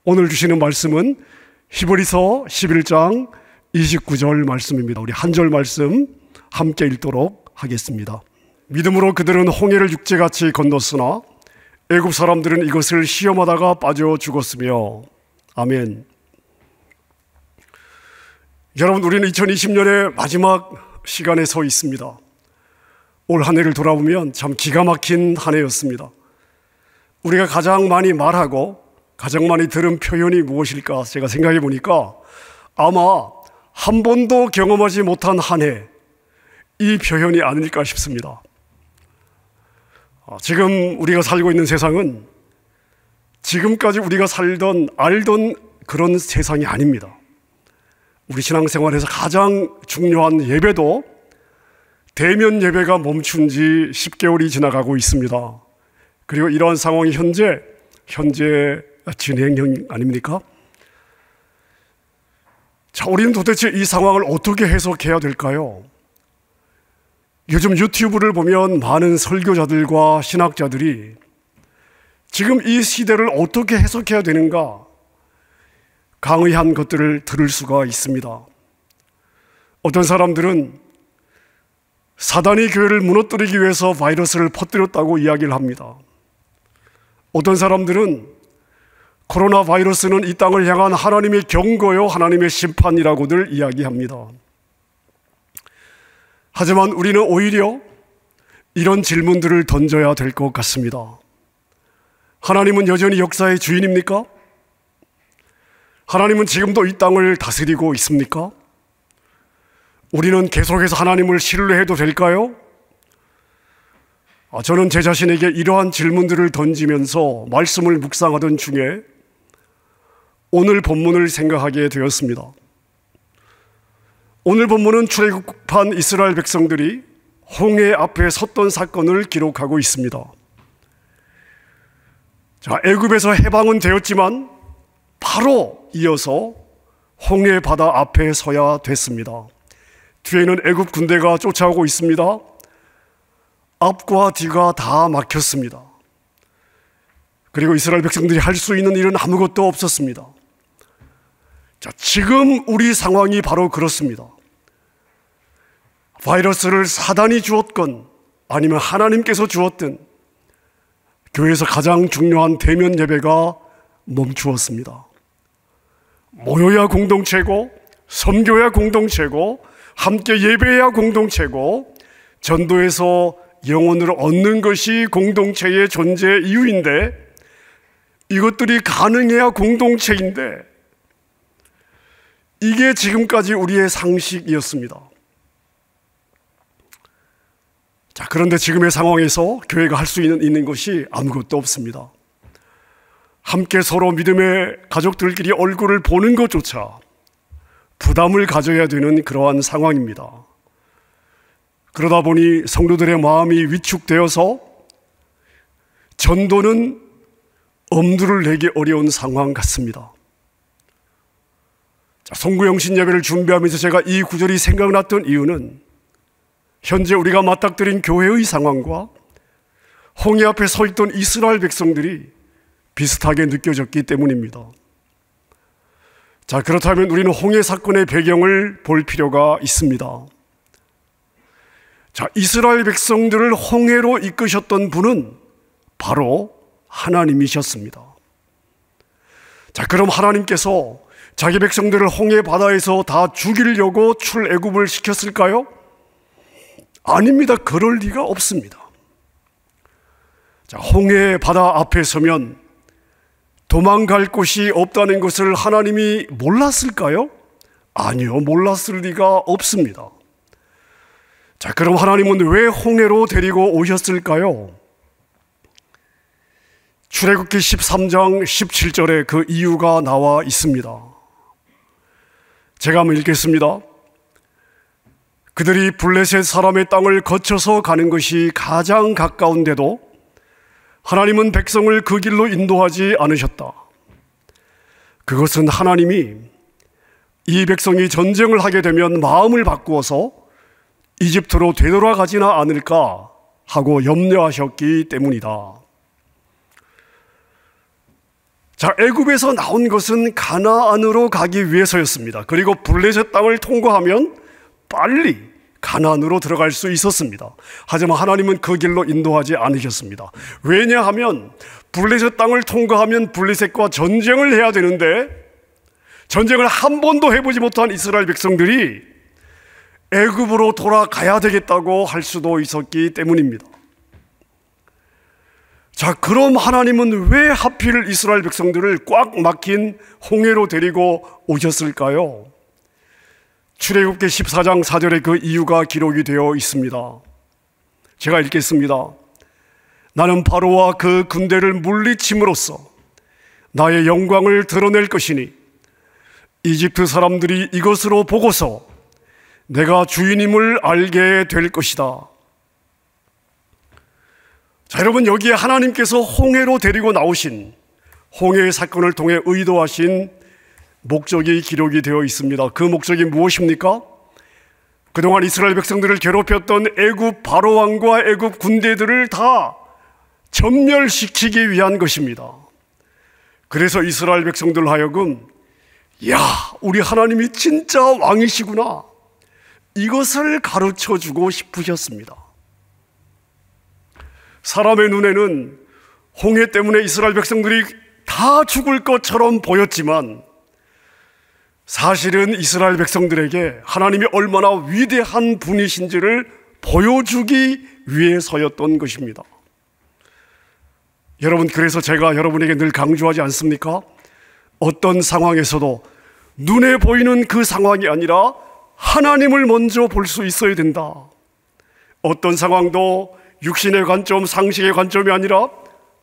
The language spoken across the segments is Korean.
오늘 주시는 말씀은 히브리서 11장 29절 말씀입니다. 우리 한 절 말씀 함께 읽도록 하겠습니다. 믿음으로 그들은 홍해를 육지같이 건넜으나 애굽 사람들은 이것을 시험하다가 빠져 죽었으며. 아멘. 여러분, 우리는 2020년의 마지막 시간에 서 있습니다. 올 한 해를 돌아보면 참 기가 막힌 한 해였습니다. 우리가 가장 많이 말하고 가장 많이 들은 표현이 무엇일까 제가 생각해 보니까 아마 한 번도 경험하지 못한 한 해, 이 표현이 아닐까 싶습니다. 지금 우리가 살고 있는 세상은 지금까지 우리가 알던 그런 세상이 아닙니다. 우리 신앙생활에서 가장 중요한 예배도 대면 예배가 멈춘 지 10개월이 지나가고 있습니다. 그리고 이러한 상황이 현재 진행형 아닙니까? 자, 우리는 도대체 이 상황을 어떻게 해석해야 될까요? 요즘 유튜브를 보면 많은 설교자들과 신학자들이 지금 이 시대를 어떻게 해석해야 되는가 강의한 것들을 들을 수가 있습니다. 어떤 사람들은 사단이 교회를 무너뜨리기 위해서 바이러스를 퍼뜨렸다고 이야기를 합니다. 어떤 사람들은 코로나 바이러스는 이 땅을 향한 하나님의 경고요, 하나님의 심판이라고들 이야기합니다. 하지만 우리는 오히려 이런 질문들을 던져야 될 것 같습니다. 하나님은 여전히 역사의 주인입니까? 하나님은 지금도 이 땅을 다스리고 있습니까? 우리는 계속해서 하나님을 신뢰해도 될까요? 저는 제 자신에게 이러한 질문들을 던지면서 말씀을 묵상하던 중에 오늘 본문을 생각하게 되었습니다. 오늘 본문은 출애굽한 이스라엘 백성들이 홍해 앞에 섰던 사건을 기록하고 있습니다. 자, 애굽에서 해방은 되었지만 바로 이어서 홍해 바다 앞에 서야 됐습니다. 뒤에는 애굽 군대가 쫓아오고 있습니다. 앞과 뒤가 다 막혔습니다. 그리고 이스라엘 백성들이 할 수 있는 일은 아무것도 없었습니다. 자, 지금 우리 상황이 바로 그렇습니다. 바이러스를 사단이 주었건 아니면 하나님께서 주었든 교회에서 가장 중요한 대면 예배가 멈추었습니다. 모여야 공동체고, 섬겨야 공동체고, 함께 예배해야 공동체고, 전도에서 영혼을 얻는 것이 공동체의 존재 이유인데, 이것들이 가능해야 공동체인데, 이게 지금까지 우리의 상식이었습니다. 자, 그런데 지금의 상황에서 교회가 할 수 있는 것이 아무것도 없습니다. 함께 서로 믿음의 가족들끼리 얼굴을 보는 것조차 부담을 가져야 되는 그러한 상황입니다. 그러다 보니 성도들의 마음이 위축되어서 전도는 엄두를 내기 어려운 상황 같습니다. 송구영신 예배를 준비하면서 제가 이 구절이 생각났던 이유는 현재 우리가 맞닥뜨린 교회의 상황과 홍해 앞에 서 있던 이스라엘 백성들이 비슷하게 느껴졌기 때문입니다. 자, 그렇다면 우리는 홍해 사건의 배경을 볼 필요가 있습니다. 자, 이스라엘 백성들을 홍해로 이끄셨던 분은 바로 하나님이셨습니다. 자, 그럼 하나님께서 자기 백성들을 홍해 바다에서 다 죽이려고 출애굽을 시켰을까요? 아닙니다. 그럴 리가 없습니다. 자, 홍해 바다 앞에 서면 도망갈 곳이 없다는 것을 하나님이 몰랐을까요? 아니요, 몰랐을 리가 없습니다. 자, 그럼 하나님은 왜 홍해로 데리고 오셨을까요? 출애굽기 13장 17절에 그 이유가 나와 있습니다. 제가 한번 읽겠습니다. 그들이 블레셋 사람의 땅을 거쳐서 가는 것이 가장 가까운데도 하나님은 백성을 그 길로 인도하지 않으셨다. 그것은 하나님이 이 백성이 전쟁을 하게 되면 마음을 바꾸어서 이집트로 되돌아가지나 않을까 하고 염려하셨기 때문이다. 자, 애굽에서 나온 것은 가나안으로 가기 위해서였습니다. 그리고 블레셋 땅을 통과하면 빨리 가나안으로 들어갈 수 있었습니다. 하지만 하나님은 그 길로 인도하지 않으셨습니다. 왜냐하면 블레셋 땅을 통과하면 블레셋과 전쟁을 해야 되는데, 전쟁을 한 번도 해보지 못한 이스라엘 백성들이 애굽으로 돌아가야 되겠다고 할 수도 있었기 때문입니다. 자, 그럼 하나님은 왜 하필 이스라엘 백성들을 꽉 막힌 홍해로 데리고 오셨을까요? 출애굽기 14장 4절에 그 이유가 기록이 되어 있습니다. 제가 읽겠습니다. 나는 바로와 그 군대를 물리침으로써 나의 영광을 드러낼 것이니 이집트 사람들이 이것으로 보고서 내가 주인임을 알게 될 것이다. 자, 여러분, 여기에 하나님께서 홍해로 데리고 나오신, 홍해의 사건을 통해 의도하신 목적이 기록이 되어 있습니다. 그 목적이 무엇입니까? 그동안 이스라엘 백성들을 괴롭혔던 애굽 바로왕과 애굽 군대들을 다 전멸시키기 위한 것입니다. 그래서 이스라엘 백성들 하여금, 야, 우리 하나님이 진짜 왕이시구나, 이것을 가르쳐주고 싶으셨습니다. 사람의 눈에는 홍해 때문에 이스라엘 백성들이 다 죽을 것처럼 보였지만, 사실은 이스라엘 백성들에게 하나님이 얼마나 위대한 분이신지를 보여주기 위해서였던 것입니다. 여러분, 그래서 제가 여러분에게 늘 강조하지 않습니까? 어떤 상황에서도 눈에 보이는 그 상황이 아니라 하나님을 먼저 볼 수 있어야 된다. 어떤 상황도 육신의 관점, 상식의 관점이 아니라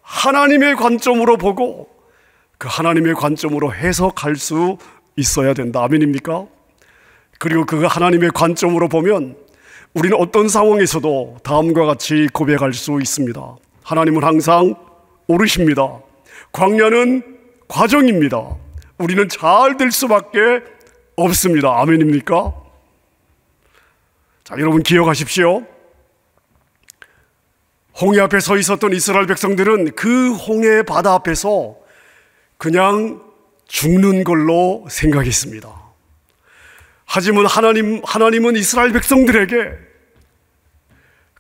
하나님의 관점으로 보고 그 하나님의 관점으로 해석할 수 있어야 된다. 아멘입니까? 그리고 그 하나님의 관점으로 보면 우리는 어떤 상황에서도 다음과 같이 고백할 수 있습니다. 하나님은 항상 옳으십니다. 광야는 과정입니다. 우리는 잘 될 수밖에 없습니다. 아멘입니까? 자, 여러분 기억하십시오. 홍해 앞에 서 있었던 이스라엘 백성들은 그 홍해 바다 앞에서 그냥 죽는 걸로 생각했습니다. 하지만 하나님은 이스라엘 백성들에게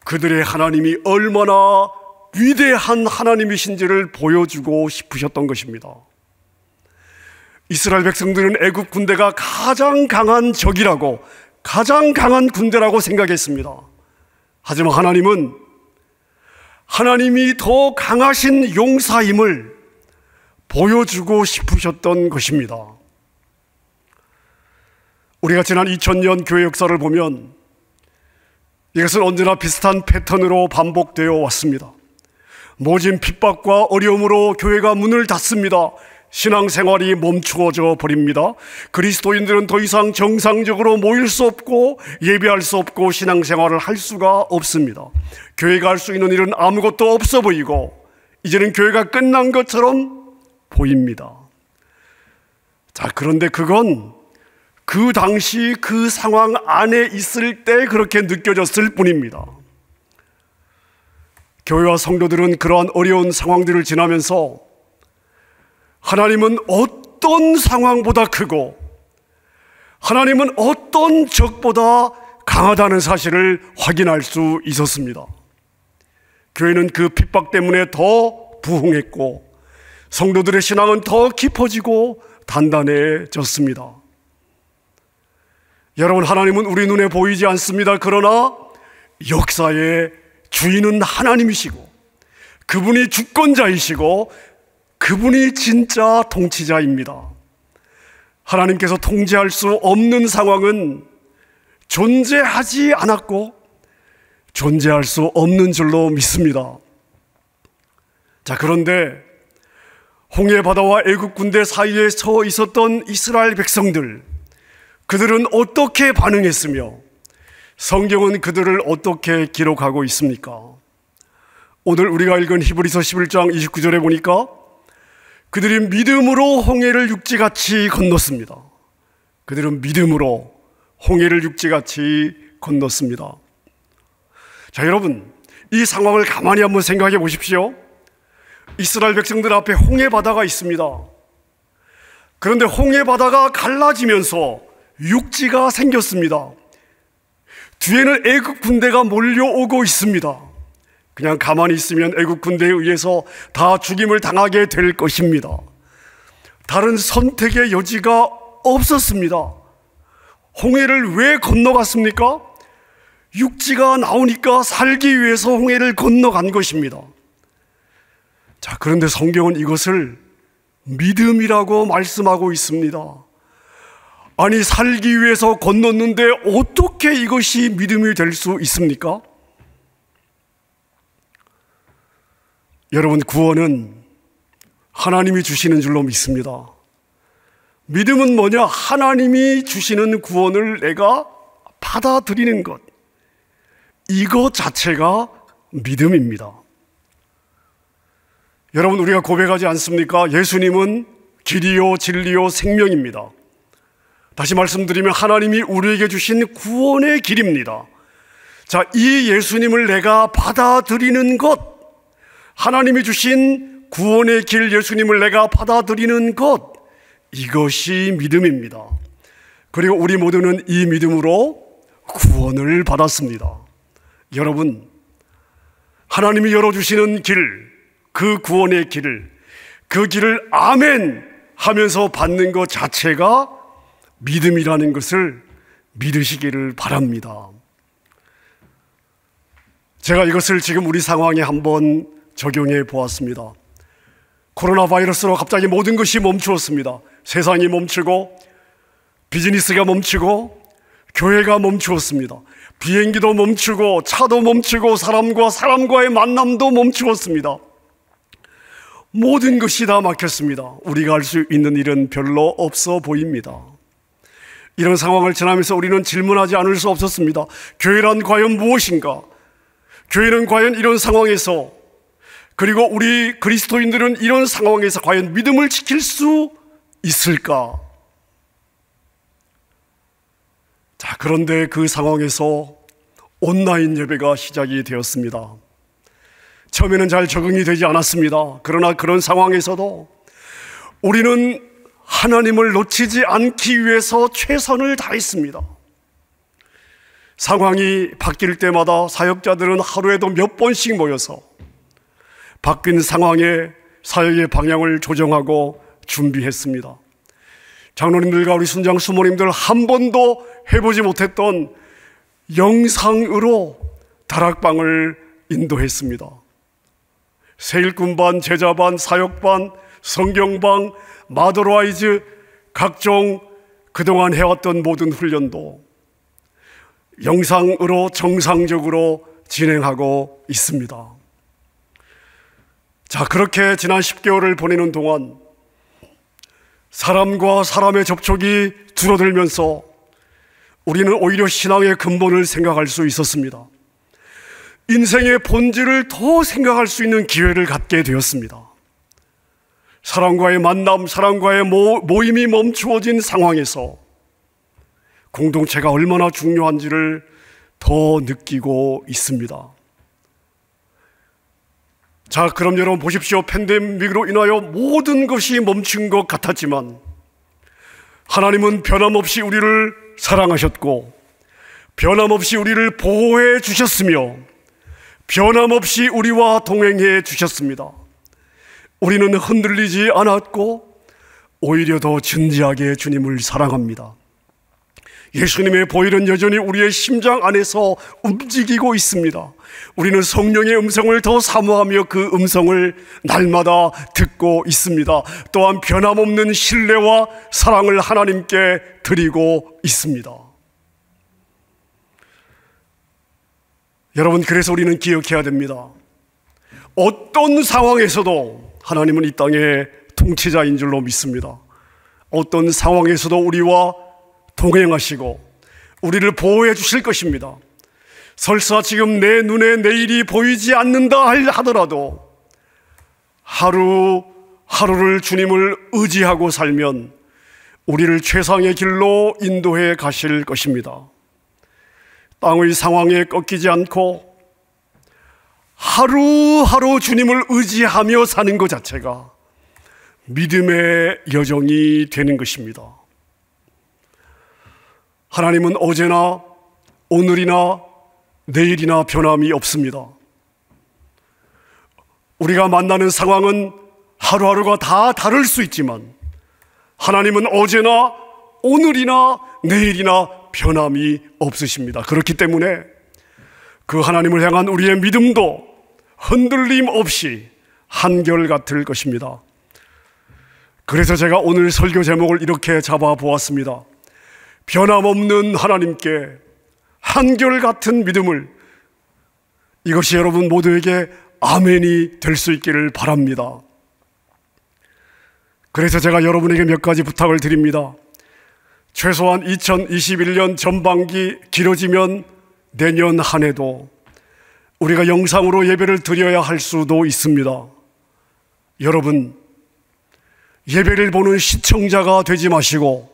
그들의 하나님이 얼마나 위대한 하나님이신지를 보여주고 싶으셨던 것입니다. 이스라엘 백성들은 애굽 군대가 가장 강한 적이라고, 가장 강한 군대라고 생각했습니다. 하지만 하나님이 더 강하신 용사임을 보여주고 싶으셨던 것입니다. 우리가 지난 2000년 교회 역사를 보면 이것은 언제나 비슷한 패턴으로 반복되어 왔습니다. 모진 핍박과 어려움으로 교회가 문을 닫습니다. 신앙생활이 멈추어져 버립니다. 그리스도인들은 더 이상 정상적으로 모일 수 없고 예배할 수 없고 신앙생활을 할 수가 없습니다. 교회가 할 수 있는 일은 아무것도 없어 보이고 이제는 교회가 끝난 것처럼 보입니다. 자, 그런데 그건 그 당시 그 상황 안에 있을 때 그렇게 느껴졌을 뿐입니다. 교회와 성도들은 그러한 어려운 상황들을 지나면서 하나님은 어떤 상황보다 크고 하나님은 어떤 적보다 강하다는 사실을 확인할 수 있었습니다. 교회는 그 핍박 때문에 더 부흥했고 성도들의 신앙은 더 깊어지고 단단해졌습니다. 여러분, 하나님은 우리 눈에 보이지 않습니다. 그러나 역사의 주인은 하나님이시고 그분이 주권자이시고 그분이 진짜 통치자입니다. 하나님께서 통제할 수 없는 상황은 존재하지 않았고 존재할 수 없는 줄로 믿습니다. 자, 그런데 홍해 바다와 애굽 군대 사이에 서 있었던 이스라엘 백성들, 그들은 어떻게 반응했으며 성경은 그들을 어떻게 기록하고 있습니까? 오늘 우리가 읽은 히브리서 11장 29절에 보니까 그들이 믿음으로 홍해를 육지같이 건넜습니다. 그들은 믿음으로 홍해를 육지같이 건넜습니다. 자, 여러분, 이 상황을 가만히 한번 생각해 보십시오. 이스라엘 백성들 앞에 홍해 바다가 있습니다. 그런데 홍해 바다가 갈라지면서 육지가 생겼습니다. 뒤에는 애국 군대가 몰려오고 있습니다. 그냥 가만히 있으면 애국 군대에 의해서 다 죽임을 당하게 될 것입니다. 다른 선택의 여지가 없었습니다. 홍해를 왜 건너갔습니까? 육지가 나오니까 살기 위해서 홍해를 건너간 것입니다. 자, 그런데 성경은 이것을 믿음이라고 말씀하고 있습니다. 아니, 살기 위해서 건넜는데 어떻게 이것이 믿음이 될 수 있습니까? 여러분, 구원은 하나님이 주시는 줄로 믿습니다. 믿음은 뭐냐? 하나님이 주시는 구원을 내가 받아들이는 것, 이것 자체가 믿음입니다. 여러분, 우리가 고백하지 않습니까? 예수님은 길이요 진리요 생명입니다. 다시 말씀드리면 하나님이 우리에게 주신 구원의 길입니다. 자, 이 예수님을 내가 받아들이는 것, 하나님이 주신 구원의 길 예수님을 내가 받아들이는 것, 이것이 믿음입니다. 그리고 우리 모두는 이 믿음으로 구원을 받았습니다. 여러분, 하나님이 열어주시는 길, 그 구원의 길을, 그 길을 아멘 하면서 받는 것 자체가 믿음이라는 것을 믿으시기를 바랍니다. 제가 이것을 지금 우리 상황에 한번 적용해 보았습니다. 코로나 바이러스로 갑자기 모든 것이 멈추었습니다. 세상이 멈추고 비즈니스가 멈추고 교회가 멈추었습니다. 비행기도 멈추고 차도 멈추고 사람과 사람과의 만남도 멈추었습니다. 모든 것이 다 막혔습니다. 우리가 할 수 있는 일은 별로 없어 보입니다. 이런 상황을 지나면서 우리는 질문하지 않을 수 없었습니다. 교회란 과연 무엇인가? 교회는 과연 이런 상황에서, 그리고 우리 그리스도인들은 이런 상황에서 과연 믿음을 지킬 수 있을까? 자, 그런데 그 상황에서 온라인 예배가 시작이 되었습니다. 처음에는 잘 적응이 되지 않았습니다. 그러나 그런 상황에서도 우리는 하나님을 놓치지 않기 위해서 최선을 다했습니다. 상황이 바뀔 때마다 사역자들은 하루에도 몇 번씩 모여서 바뀐 상황에 사역의 방향을 조정하고 준비했습니다. 장로님들과 우리 순장 수모님들 한 번도 해보지 못했던 영상으로 다락방을 인도했습니다. 세일꾼반, 제자반, 사역반, 성경방, 마더라이즈, 각종 그동안 해왔던 모든 훈련도 영상으로 정상적으로 진행하고 있습니다. 자, 그렇게 지난 10개월을 보내는 동안 사람과 사람의 접촉이 줄어들면서 우리는 오히려 신앙의 근본을 생각할 수 있었습니다. 인생의 본질을 더 생각할 수 있는 기회를 갖게 되었습니다. 사람과의 만남, 사람과의 모임이 멈추어진 상황에서 공동체가 얼마나 중요한지를 더 느끼고 있습니다. 자, 그럼 여러분 보십시오. 팬데믹으로 인하여 모든 것이 멈춘 것 같았지만 하나님은 변함없이 우리를 사랑하셨고 변함없이 우리를 보호해 주셨으며 변함없이 우리와 동행해 주셨습니다. 우리는 흔들리지 않았고 오히려 더 진지하게 주님을 사랑합니다. 예수님의 보혈은 여전히 우리의 심장 안에서 움직이고 있습니다. 우리는 성령의 음성을 더 사모하며 그 음성을 날마다 듣고 있습니다. 또한 변함없는 신뢰와 사랑을 하나님께 드리고 있습니다. 여러분, 그래서 우리는 기억해야 됩니다. 어떤 상황에서도 하나님은 이 땅의 통치자인 줄로 믿습니다. 어떤 상황에서도 우리와 동행하시고 우리를 보호해 주실 것입니다. 설사 지금 내 눈에 내일이 보이지 않는다 하더라도 하루하루를 주님을 의지하고 살면 우리를 최상의 길로 인도해 가실 것입니다. 땅의 상황에 꺾이지 않고 하루하루 주님을 의지하며 사는 것 자체가 믿음의 여정이 되는 것입니다. 하나님은 어제나 오늘이나 내일이나 변함이 없습니다. 우리가 만나는 상황은 하루하루가 다 다를 수 있지만 하나님은 어제나 오늘이나 내일이나 변함이 없으십니다. 그렇기 때문에 그 하나님을 향한 우리의 믿음도 흔들림 없이 한결같을 것입니다. 그래서 제가 오늘 설교 제목을 이렇게 잡아보았습니다. 변함없는 하나님께 한결같은 믿음을. 이것이 여러분 모두에게 아멘이 될 수 있기를 바랍니다. 그래서 제가 여러분에게 몇 가지 부탁을 드립니다. 최소한 2021년 전반기, 길어지면 내년 한 해도 우리가 영상으로 예배를 드려야 할 수도 있습니다. 여러분, 예배를 보는 시청자가 되지 마시고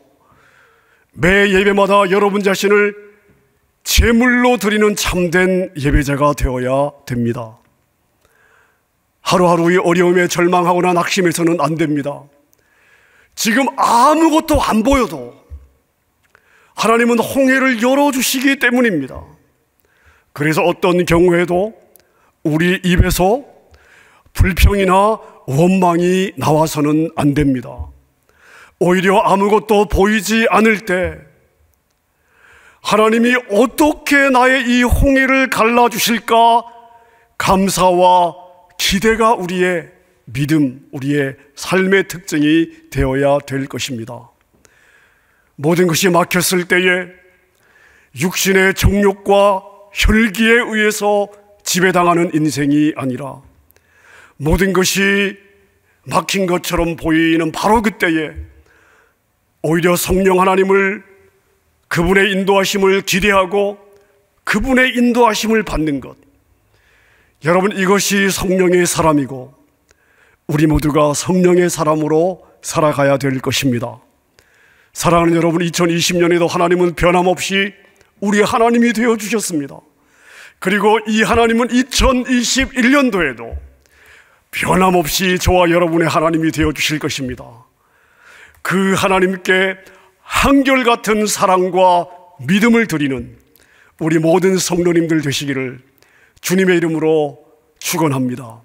매 예배마다 여러분 자신을 제물로 드리는 참된 예배자가 되어야 됩니다. 하루하루의 어려움에 절망하거나 낙심해서는 안 됩니다. 지금 아무것도 안 보여도 하나님은 홍해를 열어주시기 때문입니다. 그래서 어떤 경우에도 우리 입에서 불평이나 원망이 나와서는 안 됩니다. 오히려 아무것도 보이지 않을 때 하나님이 어떻게 나의 이 홍해를 갈라주실까 감사와 기대가 우리의 믿음, 우리의 삶의 특징이 되어야 될 것입니다. 모든 것이 막혔을 때에 육신의 정욕과 혈기에 의해서 지배당하는 인생이 아니라 모든 것이 막힌 것처럼 보이는 바로 그때에 오히려 성령 하나님을, 그분의 인도하심을 기대하고 그분의 인도하심을 받는 것, 여러분, 이것이 성령의 사람이고 우리 모두가 성령의 사람으로 살아가야 될 것입니다. 사랑하는 여러분, 2020년에도 하나님은 변함없이 우리 하나님이 되어주셨습니다. 그리고 이 하나님은 2021년도에도 변함없이 저와 여러분의 하나님이 되어주실 것입니다. 그 하나님께 한결같은 사랑과 믿음을 드리는 우리 모든 성도님들 되시기를 주님의 이름으로 축원합니다.